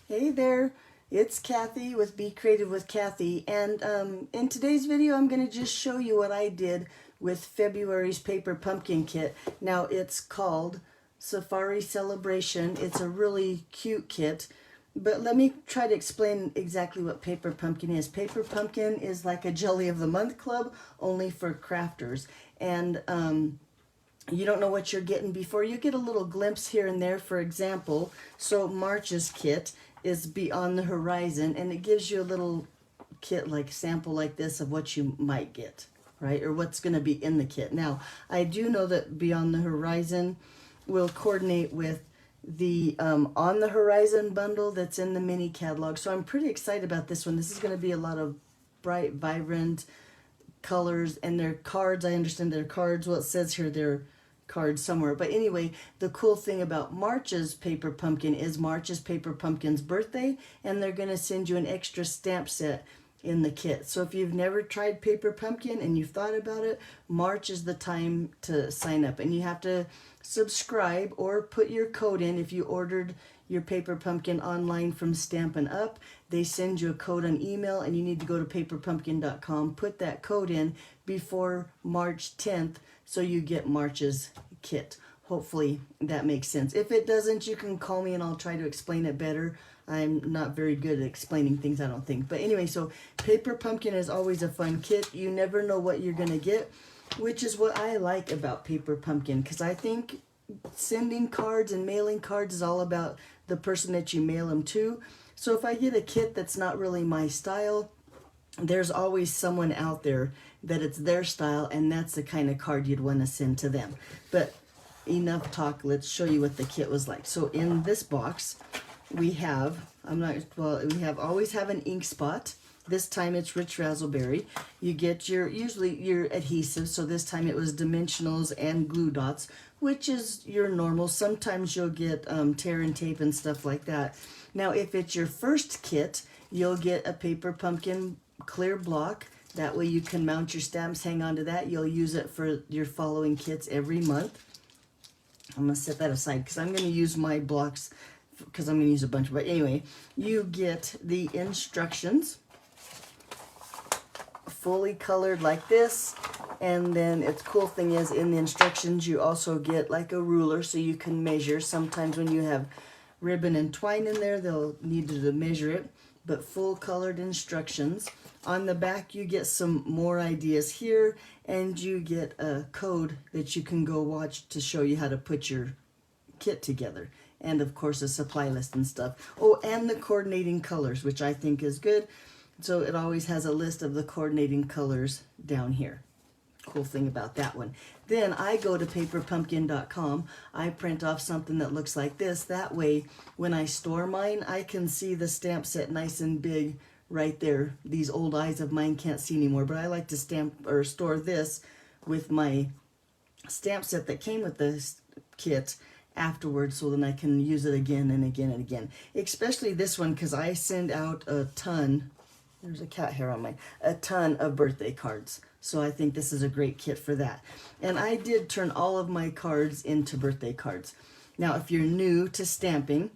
Hey there, it's Kathy with Be Creative with Kathy, and in today's video I'm going to just show you what I did with February's paper pumpkin kit. Now it's called Safari Celebration. It's a really cute kit, but let me try to explain exactly what paper pumpkin is. Paper pumpkin is like a Jelly of the Month club, only for crafters, and you don't know what you're getting before you get a little glimpse here and there. For example, so March's kit is Beyond the Horizon, and it gives you a little kit like sample like this of what you might get, right, or what's going to be in the kit. Now I do know that Beyond the Horizon will coordinate with the On the Horizon bundle that's in the mini catalog, so I'm pretty excited about this one. This is going to be a lot of bright, vibrant colors, and their cards, I understand their cards, well, it says here they're cards somewhere, but anyway, the cool thing about March's paper pumpkin is March is paper pumpkin's birthday, and they're going to send you an extra stamp set in the kit. So if you've never tried paper pumpkin and you've thought about it, March is the time to sign up, and you have to subscribe or put your code in. If you ordered your paper pumpkin online from Stampin' Up, they send you a code on email, and you need to go to paperpumpkin.com, put that code in before March 10th, so you get March's kit. Hopefully that makes sense. If it doesn't, you can call me and I'll try to explain it better. I'm not very good at explaining things, I don't think. But anyway, so paper pumpkin is always a fun kit. You never know what you're going to get, which is what I like about paper pumpkin, because I think sending cards and mailing cards is all about the person that you mail them to. So if I get a kit that's not really my style, there's always someone out there that it's their style, and that's the kind of card you'd want to send to them. But enough talk, let's show you what the kit was like. So in this box we have, always have an ink spot. This time it's Rich Razzleberry. You get usually your adhesive, so this time it was dimensionals and glue dots, which is your normal. Sometimes you'll get tear and tape and stuff like that. Now if it's your first kit, you'll get a paper pumpkin clear block. That way you can mount your stamps, hang on to that. You'll use it for your following kits every month. I'm going to set that aside because I'm going to use my blocks, because I'm going to use a bunch. But anyway, you get the instructions fully colored like this, and then its cool thing is in the instructions you also get like a ruler so you can measure. Sometimes when you have ribbon and twine in there, they'll need you to measure it, but full colored instructions. On the back you get some more ideas here, and you get a code that you can go watch to show you how to put your kit together, and of course a supply list and stuff. Oh, and the coordinating colors, which I think is good. So it always has a list of the coordinating colors down here. Cool thing about that one. Then I go to paperpumpkin.com. I print off something that looks like this. That way when I store mine, I can see the stamp set nice and big right there. These old eyes of mine can't see anymore, but I like to stamp or store this with my stamp set that came with this kit afterwards, so then I can use it again and again and again. Especially this one, because I send out a ton, there's a cat hair on mine, a ton of birthday cards. So I think this is a great kit for that. And I did turn all of my cards into birthday cards. Now if you're new to stamping,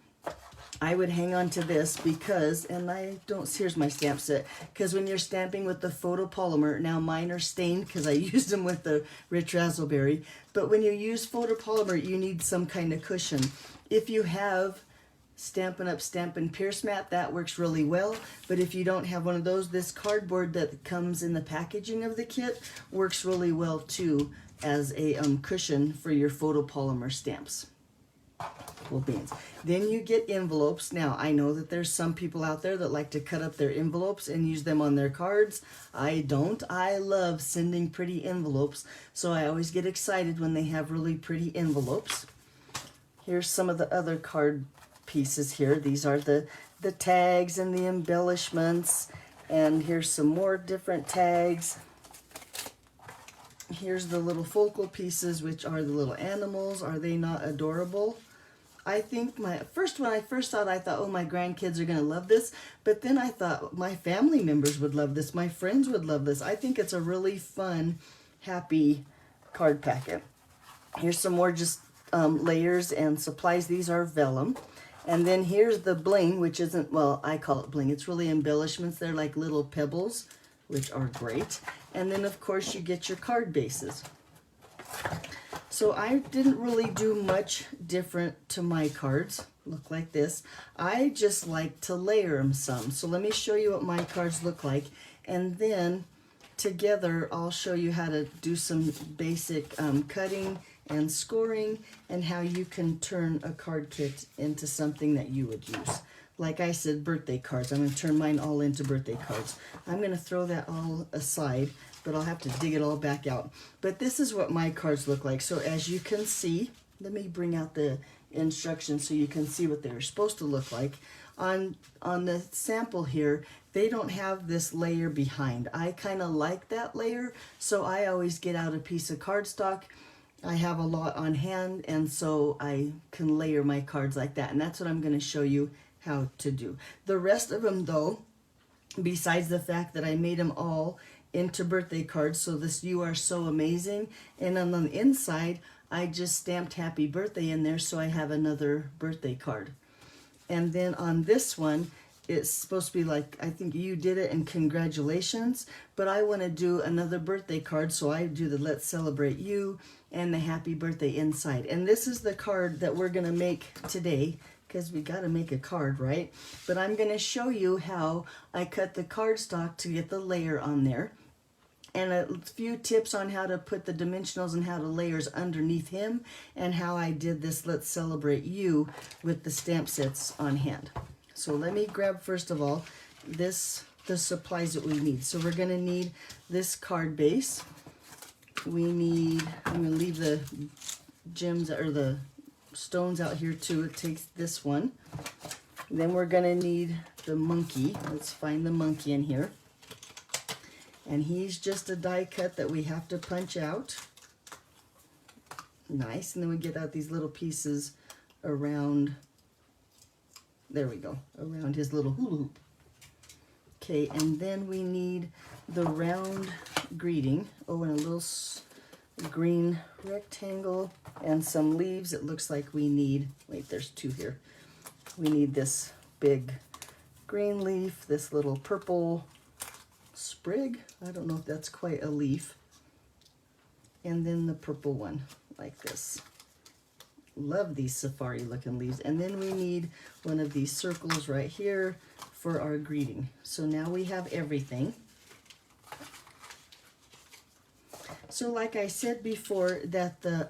I would hang on to this because, and here's my stamp set, because when you're stamping with the photopolymer, now mine are stained because I used them with the Rich Razzleberry, but when you use photopolymer, you need some kind of cushion. If you have Stampin' Up! Stampin' Pierce mat, that works really well, but if you don't have one of those, this cardboard that comes in the packaging of the kit works really well too as a cushion for your photopolymer stamps. Cool beans. Then you get envelopes. Now I know that there's some people out there that like to cut up their envelopes and use them on their cards. I don't. I love sending pretty envelopes, so I always get excited when they have really pretty envelopes. Here's some of the other card pieces here. These are the tags and the embellishments, and here's some more different tags. Here's the little focal pieces, which are the little animals. Are they not adorable? I think when I first saw it, I thought, oh, my grandkids are going to love this. But then I thought my family members would love this. My friends would love this. I think it's a really fun, happy card packet. Here's some more just layers and supplies. These are vellum. And then here's the bling, which isn't, well, I call it bling. It's really embellishments. They're like little pebbles, which are great. And then, of course, you get your card bases. So I didn't really do much different to my cards. Look like this. I just like to layer them some. So let me show you what my cards look like. And then together, I'll show you how to do some basic cutting and scoring and how you can turn a card kit into something that you would use. Like I said, birthday cards. I'm going to turn mine all into birthday cards. I'm going to throw that all aside, but I'll have to dig it all back out. But this is what my cards look like. So as you can see, let me bring out the instructions so you can see what they're supposed to look like. On the sample here, they don't have this layer behind. I kind of like that layer, so I always get out a piece of cardstock. I have a lot on hand, and so I can layer my cards like that, and that's what I'm going to show you how to do. The rest of them, though, besides the fact that I made them all into birthday cards, so this "You Are So Amazing," and on the inside, I just stamped "Happy Birthday" in there, so I have another birthday card. And then on this one, it's supposed to be like, I think "You Did It" and "Congratulations," but I want to do another birthday card, so I do the "Let's Celebrate You" and the "Happy Birthday" inside. And this is the card that we're going to make today, because we got to make a card, right? But I'm going to show you how I cut the cardstock to get the layer on there, and a few tips on how to put the dimensionals and how to layers underneath him, and how I did this "Let's Celebrate You" with the stamp sets on hand. So let me grab, first of all, the supplies that we need. So we're going to need this card base. We need, I'm going to leave the gems or the stones out here too. It takes this one. Then we're going to need the monkey. Let's find the monkey in here. And he's just a die cut that we have to punch out. Nice. And then we get out these little pieces around, there we go, around his little hula hoop. Okay, and then we need the round greeting. Oh, and a little green rectangle and some leaves. It looks like we need, wait, there's two here. We need this big green leaf, this little purple sprig. I don't know if that's quite a leaf. And then the purple one, like this. Love these safari looking leaves. And then we need one of these circles right here for our greeting. So now we have everything. So like I said before, that the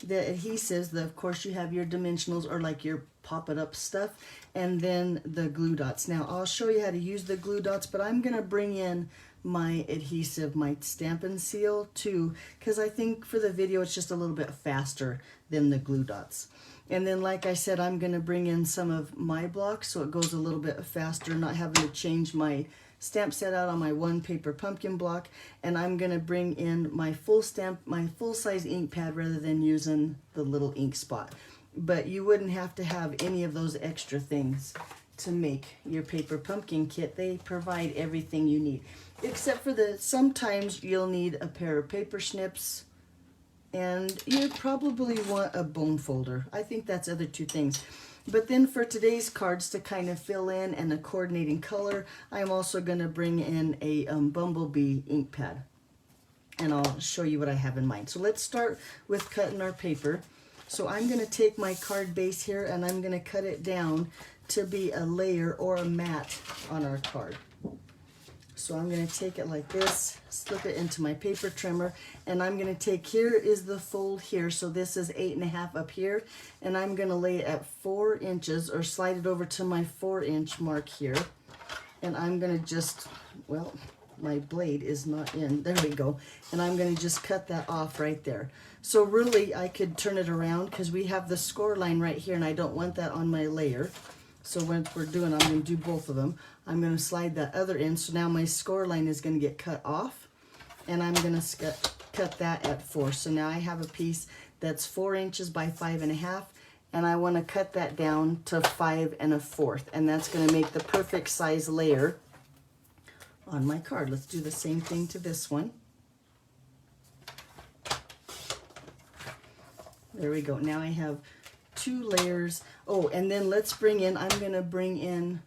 adhesives, of course you have your dimensionals or like your pop it up stuff, and then the glue dots. Now I'll show you how to use the glue dots, but I'm gonna bring in my adhesive, my stamp and seal too, because I think for the video it's just a little bit faster than the glue dots. And then like I said, I'm gonna bring in some of my blocks so it goes a little bit faster, not having to change my stamp set out on my one paper pumpkin block. And I'm gonna bring in my full size ink pad rather than using the little ink spot. But you wouldn't have to have any of those extra things to make your paper pumpkin kit. They provide everything you need, except for sometimes you'll need a pair of paper snips, and you probably want a bone folder. I think that's other two things. But then for today's cards, to kind of fill in and a coordinating color, I'm also going to bring in a bumblebee ink pad, and I'll show you what I have in mind. So let's start with cutting our paper. So I'm going to take my card base here and I'm going to cut it down to be a layer or a mat on our card. So I'm going to take it like this, slip it into my paper trimmer, and I'm going to take, here is the fold here, so this is 8.5 up here, and I'm going to lay it at 4 inches, or slide it over to my 4-inch mark here, and I'm going to just, well, my blade is not in, there we go, and I'm going to just cut that off right there. So really I could turn it around because we have the score line right here, and I don't want that on my layer. So once we're doing, I'm going to do both of them. I'm going to slide that other in. So now my score line is going to get cut off, and I'm going to cut that at 4. So now I have a piece that's 4 inches by 5.5, and I want to cut that down to 5 1/4, and that's going to make the perfect size layer on my card. Let's do the same thing to this one. There we go. Now I have 2 layers. Oh, and then let's bring in, I'm going to bring in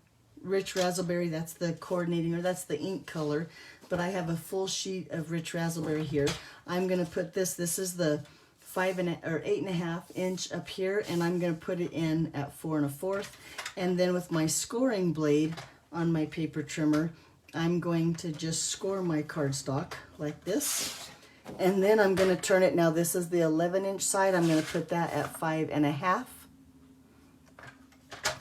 Rich Razzleberry. That's the coordinating, or that's the ink color. But I have a full sheet of Rich Razzleberry here. I'm going to put this is the 8.5 inch up here, and I'm going to put it in at 4 1/4. And then with my scoring blade on my paper trimmer, I'm going to just score my cardstock like this. And then I'm going to turn it. Now this is the 11 inch side. I'm going to put that at 5 1/2.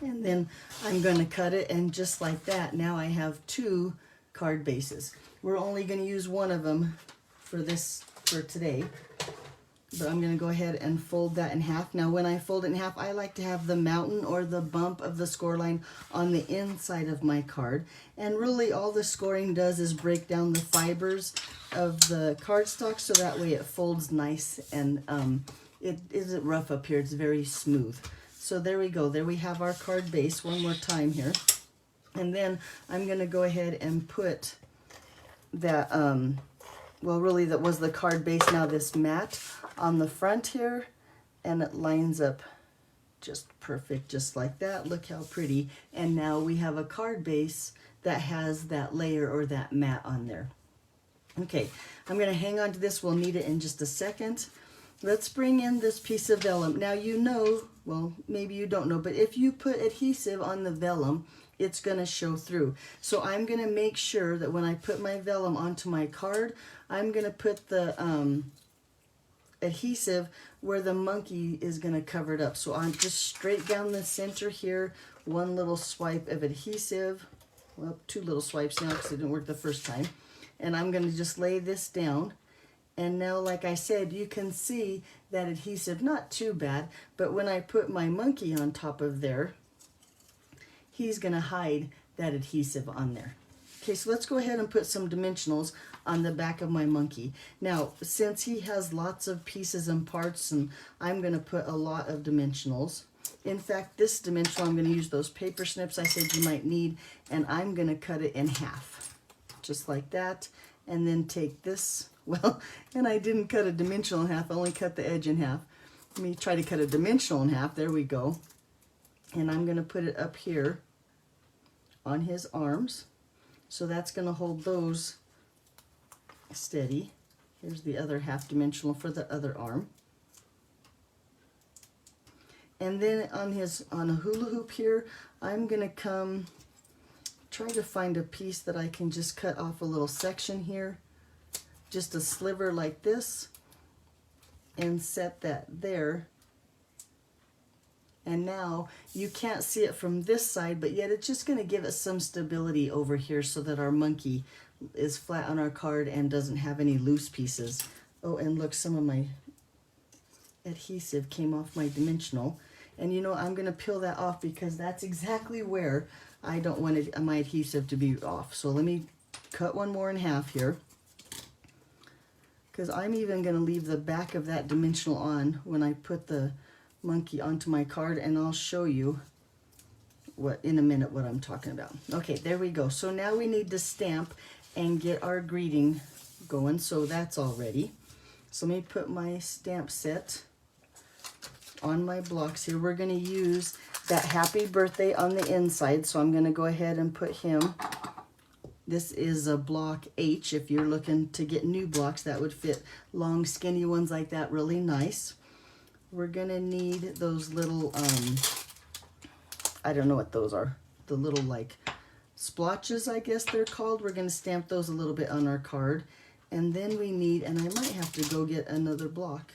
And then I'm going to cut it, and just like that, now I have 2 card bases. We're only going to use one of them for today. But I'm going to go ahead and fold that in half. Now when I fold it in half, I like to have the mountain or the bump of the score line on the inside of my card. And really all the scoring does is break down the fibers of the cardstock, so that way it folds nice, and it isn't rough up here. It's very smooth. So there we go. There we have our card base one more time here. And then I'm going to go ahead and put that, well, really that was the card base, now this mat on the front here, and it lines up just perfect, just like that. Look how pretty. And now we have a card base that has that layer or that mat on there. Okay, I'm going to hang on to this. We'll need it in just a second. Let's bring in this piece of vellum. Now you know, well, maybe you don't know, but if you put adhesive on the vellum, it's going to show through. So I'm going to make sure that when I put my vellum onto my card, I'm going to put the adhesive where the monkey is going to cover it up. So I'm just straight down the center here, one little swipe of adhesive. Well, 2 little swipes now because it didn't work the first time. And I'm going to just lay this down. And now, like I said, you can see that adhesive, not too bad, but when I put my monkey on top of there, he's going to hide that adhesive on there. Okay, so let's go ahead and put some dimensionals on the back of my monkey. Now, since he has lots of pieces and parts, and I'm going to put a lot of dimensionals. In fact, this dimensional, I'm going to use those paper snips I said you might need, and I'm going to cut it in half, just like that. And then take this, well, and I didn't cut a dimensional in half, I only cut the edge in half. Let me try to cut a dimensional in half, there we go. And I'm going to put it up here on his arms. So that's going to hold those steady. Here's the other half dimensional for the other arm. And then on a hula hoop here, I'm going to try to find a piece that I can just cut off a little section here. Just a sliver like this. And set that there. And now you can't see it from this side, but yet it's just going to give it some stability over here so that our monkey is flat on our card and doesn't have any loose pieces. Oh, and look, some of my adhesive came off my dimensional. And you know, I'm going to peel that off because that's exactly where I don't want my adhesive to be off. So let me cut one more in half here, because I'm even going to leave the back of that dimensional on when I put the monkey onto my card, and I'll show you in a minute what I'm talking about. Okay, there we go. So now we need to stamp and get our greeting going. So that's all ready. So let me put my stamp set on my blocks here. We're going to use that happy birthday on the inside, so I'm going to go ahead and put him. This is a block H. If you're looking to get new blocks, that would fit long skinny ones like that really nice. We're going to need those little, I don't know what those are. The little like splotches, I guess they're called. We're going to stamp those a little bit on our card. And then we need, and I might have to go get another block.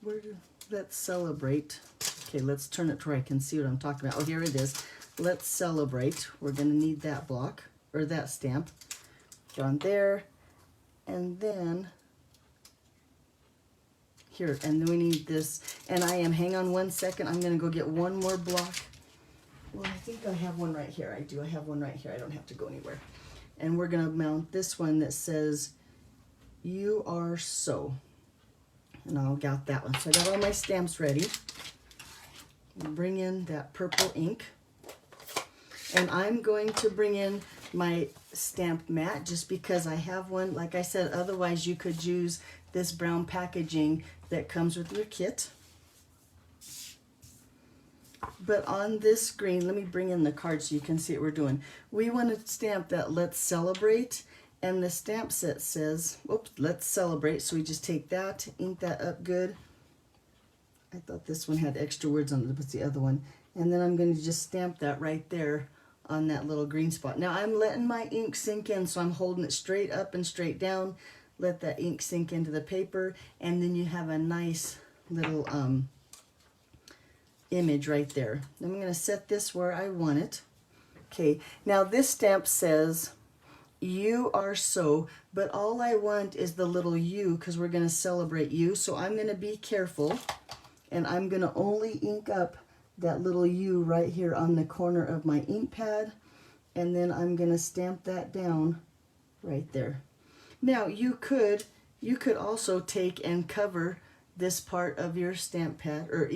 Let's celebrate. Okay, let's turn it to where I can see what I'm talking about. Oh, here it is. Let's celebrate. We're going to need that block, or that stamp. Go on there. And then here, and then we need this. And hang on one second, I'm going to go get one more block. Well, I think I have one right here. I do. I have one right here. I don't have to go anywhere. And we're going to mount this one that says, "You are so." And I'll got that one. So I got all my stamps ready. Bring in that purple ink. And I'm going to bring in my stamp mat just because I have one. Like I said, otherwise you could use this brown packaging that comes with your kit. But on this green, let me bring in the card so you can see what we're doing. We want to stamp that Let's Celebrate, and the stamp set says, oops, Let's Celebrate. So we just take that, ink that up good. I thought this one had extra words on it, but it's the other one. And then I'm going to just stamp that right there on that little green spot. Now I'm letting my ink sink in, so I'm holding it straight up and straight down. Let that ink sink into the paper, and then you have a nice little image right there. I'm going to set this where I want it. Okay, now this stamp says, "You are so," but all I want is the little U because we're going to celebrate you. So I'm going to be careful, and I'm going to only ink up that little U right here on the corner of my ink pad, and then I'm going to stamp that down right there. Now you could also take and cover this part of your stamp pad or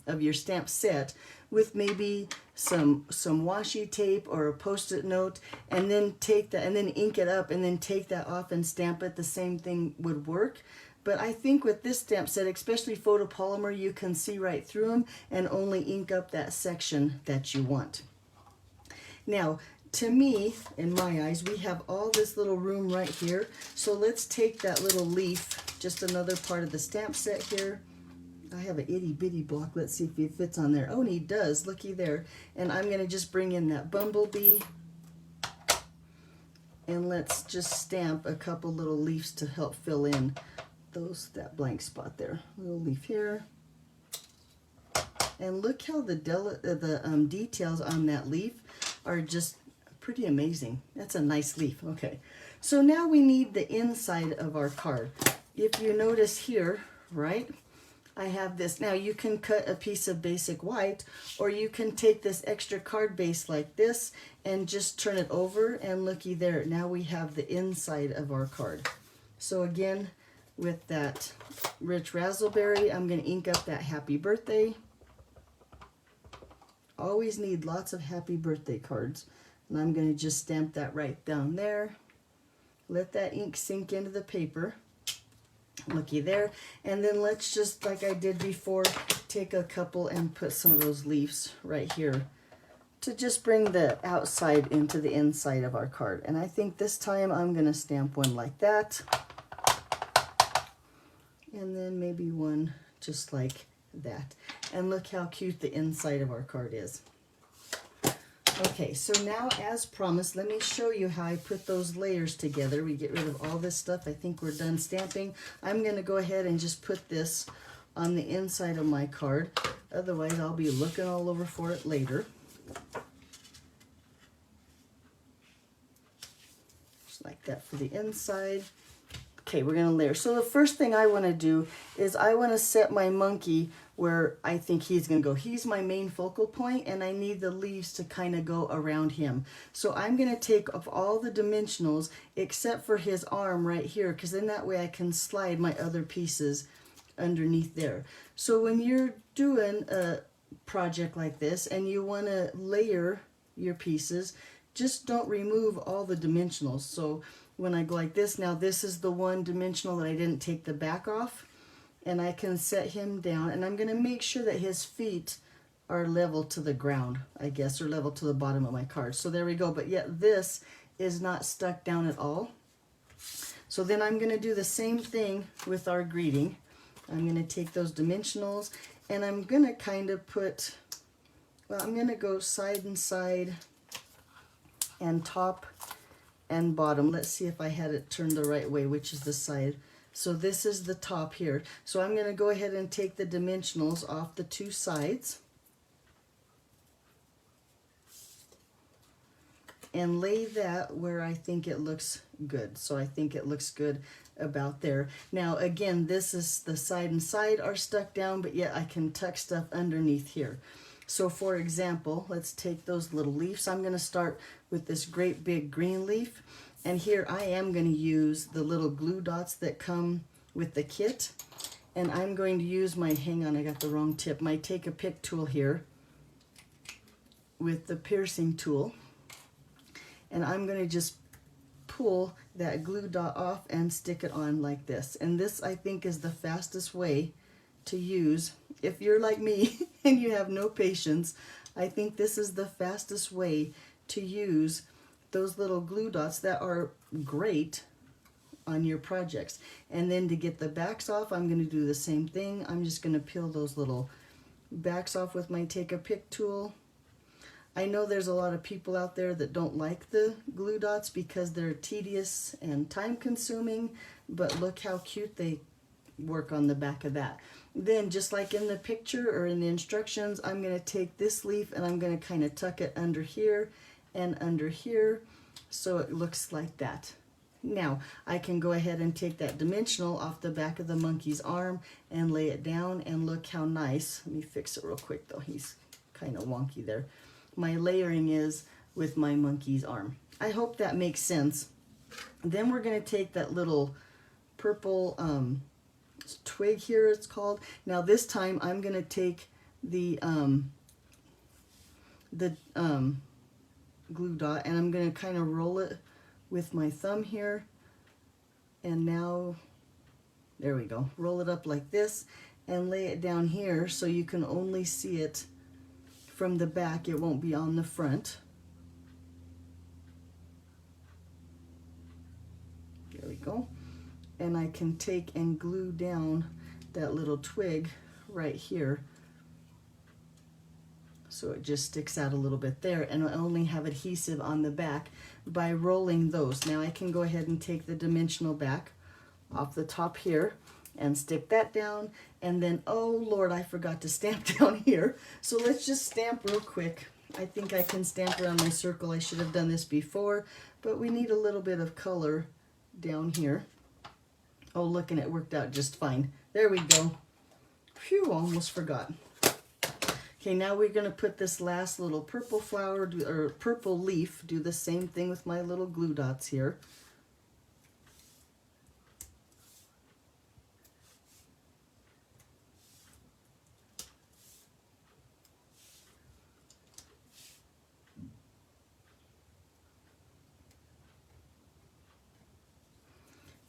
of your stamp set with maybe some washi tape or a post-it note, and then take that and then ink it up and then take that off and stamp it. The same thing would work. But I think with this stamp set, especially photopolymer, you can see right through them and only ink up that section that you want. Now, to me, in my eyes, we have all this little room right here. So let's take that little leaf, just another part of the stamp set here. I have an itty bitty block. Let's see if it fits on there. Oh, and he does. Looky there. And I'm going to just bring in that bumblebee. And let's just stamp a couple little leaves to help fill in that blank spot there. Little leaf here. And look how the details on that leaf are just pretty amazing. That's a nice leaf. Okay, so now we need the inside of our card. If you notice here, right, I have this. Now you can cut a piece of basic white, or you can take this extra card base like this and just turn it over, and looky there. Now we have the inside of our card. So again, with that rich razzleberry, I'm going to ink up that happy birthday. Always need lots of happy birthday cards. And I'm going to just stamp that right down there. Let that ink sink into the paper. Looky there. And then let's just, like I did before, take a couple and put some of those leaves right here to just bring the outside into the inside of our card. And I think this time I'm going to stamp one like that. And then maybe one just like that. And look how cute the inside of our card is. Okay, so now as promised, let me show you how I put those layers together. We get rid of all this stuff. I think we're done stamping. I'm going to go ahead and just put this on the inside of my card. Otherwise, I'll be looking all over for it later. Just like that for the inside. Okay, we're going to layer. So the first thing I want to do is I want to set my monkey where I think he's going to go. He's my main focal point, and I need the leaves to kind of go around him. So I'm going to take off all the dimensionals except for his arm right here, because then that way I can slide my other pieces underneath there. So when you're doing a project like this and you want to layer your pieces, just don't remove all the dimensionals. So when I go like this, now this is the one dimensional that I didn't take the back off, and I can set him down, and I'm going to make sure that his feet are level to the ground, I guess, or level to the bottom of my card. So there we go, but yet this is not stuck down at all. So then I'm going to do the same thing with our greeting. I'm going to take those dimensionals, and I'm going to kind of put, well, I'm going to go side and side and top and bottom. Let's see if I had it turned the right way, which is the side. So this is the top here. So I'm going to go ahead and take the dimensionals off the two sides and lay that where I think it looks good. So I think it looks good about there. Now again, this is the side and side are stuck down, but yet I can tuck stuff underneath here. So for example, let's take those little leaves. I'm going to start with this great big green leaf. And here I am going to use the little glue dots that come with the kit. And I'm going to use my, hang on, I got the wrong tip, my Take a Pick tool here with the piercing tool. And I'm going to just pull that glue dot off and stick it on like this. And this, I think, is the fastest way to use. If you're like me and you have no patience, I think this is the fastest way to use those little glue dots that are great on your projects. And then to get the backs off, I'm going to do the same thing. I'm just going to peel those little backs off with my Take a Pick tool. I know there's a lot of people out there that don't like the glue dots because they're tedious and time consuming, but look how cute they work on the back of that. Then just like in the picture or in the instructions, I'm going to take this leaf and I'm going to kind of tuck it under here and under here so it looks like that. Now I can go ahead and take that dimensional off the back of the monkey's arm and lay it down, and look how nice. Let me fix it real quick though, he's kind of wonky there. My layering is with my monkey's arm. I hope that makes sense. Then we're going to take that little purple twig here, it's called. Now this time I'm going to take the glue dot and I'm going to kind of roll it with my thumb here, and now there we go, roll it up like this and lay it down here so you can only see it from the back, it won't be on the front. There we go. And I can take and glue down that little twig right here so it just sticks out a little bit there, and I'll only have adhesive on the back by rolling those. Now I can go ahead and take the dimensional back off the top here and stick that down, and then, oh Lord, I forgot to stamp down here. So let's just stamp real quick. I think I can stamp around my circle. I should have done this before, but we need a little bit of color down here. Oh, look, and it worked out just fine. There we go. Phew, almost forgot. Okay, now we're going to put this last little purple flower, or purple leaf, do the same thing with my little glue dots here.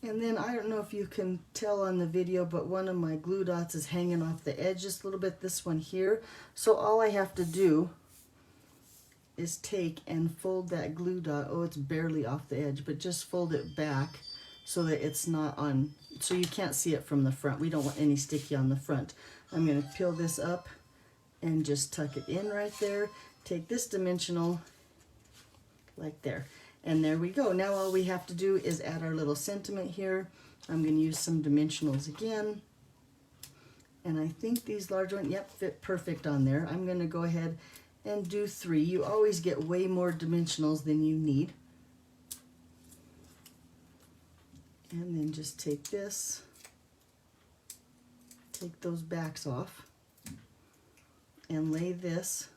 And then I don't know if you can tell on the video, but one of my glue dots is hanging off the edge just a little bit, this one here. So all I have to do is take and fold that glue dot. Oh, it's barely off the edge, but just fold it back so that it's not on, so you can't see it from the front. We don't want any sticky on the front. I'm going to peel this up and just tuck it in right there. Take this dimensional like there. And there we go. Now all we have to do is add our little sentiment here. I'm going to use some dimensionals again. And I think these large ones, yep, fit perfect on there. I'm going to go ahead and do 3. You always get way more dimensionals than you need. And then just take this, take those backs off, and lay this.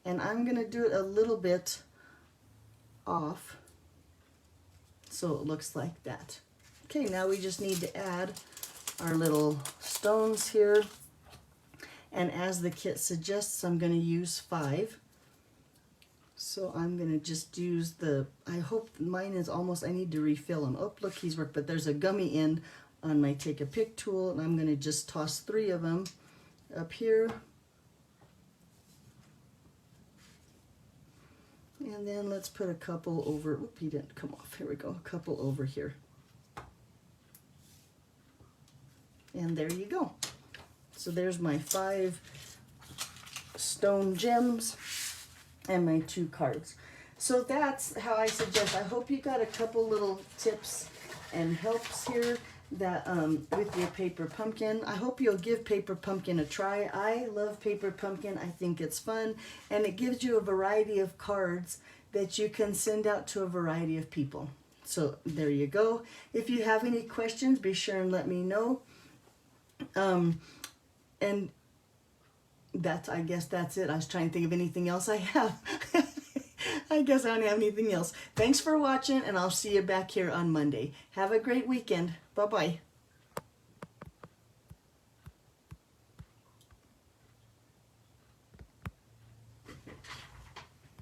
And I'm going to do it a little bit off so it looks like that. Okay, now we just need to add our little stones here, and as the kit suggests, I'm going to use 5. So I'm going to just use the, I hope mine is almost, I need to refill them. Oh, look, he's worked, but there's a gummy end on my Take a Pick tool, and I'm going to just toss 3 of them up here. And then let's put a couple over, oop, he didn't come off, here we go, a couple over here. And there you go. So there's my 5 stone gems and my 2 cards. So that's how I suggest. I hope you got a couple little tips and helps here that with your paper pumpkin. I hope you'll give paper pumpkin a try. I love paper pumpkin. I think it's fun, and it gives you a variety of cards that you can send out to a variety of people. So there you go. If you have any questions, be sure and let me know. And that's, I guess that's it. I was trying to think of anything else I have. I guess I don't have anything else. Thanks for watching, and I'll see you back here on Monday. Have a great weekend. Bye-bye.